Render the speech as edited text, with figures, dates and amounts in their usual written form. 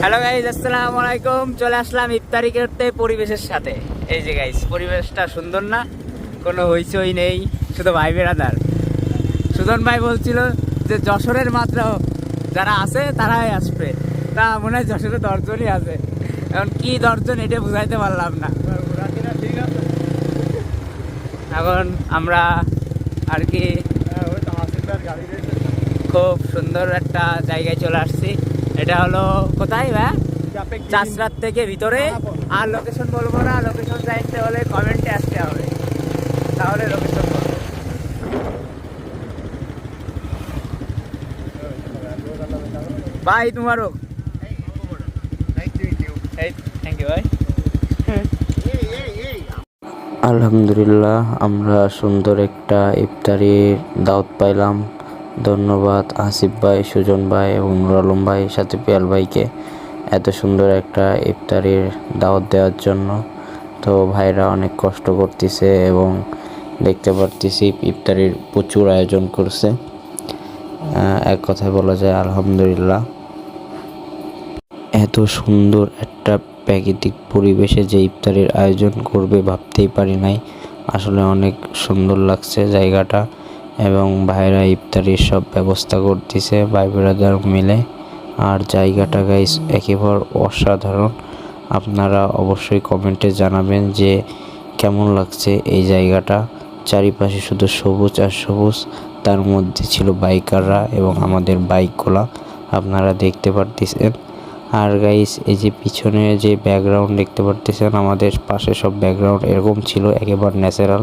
Hello guys, আসসালামু আলাইকুম। চলে আসলাম ইফতারি করতে পরিবেশের সাথে। এই যে গাইজ, পরিবেশটা সুন্দর না? কোনো হইচই নেই, শুধু ভাই বেড়াদার। সুজন ভাই বলছিল যে যশোরের মাত্র যারা আছে তারাই আসবে, তা মনে হয় যশোরে 10 জনই আছে। এখন কি 10 জন এটা বুঝাইতে পারলাম না। এখন আমরা আর কি খুব সুন্দর একটা জায়গায় চলে আসছি। এটা হলো কোথায় ভাই? চাষরাত থেকে ভিতরে। আর লোকেশন বলবো না, লোকেশন চাইতে হলে কমেন্টে আসতে হবে, তাহলে লোকেশন বলবো। ভাই তোমারও থ্যাংক ইউ ভাই। আলহামদুলিল্লাহ, আমরা সুন্দর একটা ইফতারির দাওয়াত পাইলাম। ধন্যবাদ আসিফ ভাই, সুজন ভাই এবং নুর আলম ভাই, সাথে পিয়াল ভাইকে এত সুন্দর একটা ইফতারির দাওয়াত দেওয়ার জন্য। তো ভাইরা অনেক কষ্ট করতেছে এবং দেখতে পারতেছি ইফতারির প্রচুর আয়োজন করছে। এক কথায় বলা যায় আলহামদুলিল্লাহ। এত সুন্দর একটা প্রাকৃতিক পরিবেশে যে ইফতারের আয়োজন করবে ভাবতেই পারি নাই। আসলে অনেক সুন্দর লাগছে জায়গাটা, এবং ভাইরা ইফতারির সব ব্যবস্থা করতেছে ভাই ব্রাদার মিলে। আর জায়গাটা গাইস একেবারে অসাধারণ। আপনারা অবশ্যই কমেন্টে জানাবেন যে কেমন লাগছে এই জায়গাটা। চারিপাশে শুধু সবুজ আর সবুজ, তার মধ্যে ছিল বাইকাররা এবং আমাদের বাইকগুলা আপনারা দেখতে পারতেছেন। আর গাইস, এই যে পিছনে যে ব্যাকগ্রাউন্ড দেখতে পারতেছেন, আমাদের পাশে সব ব্যাকগ্রাউন্ড এরকম ছিল, একেবারে ন্যাচারাল।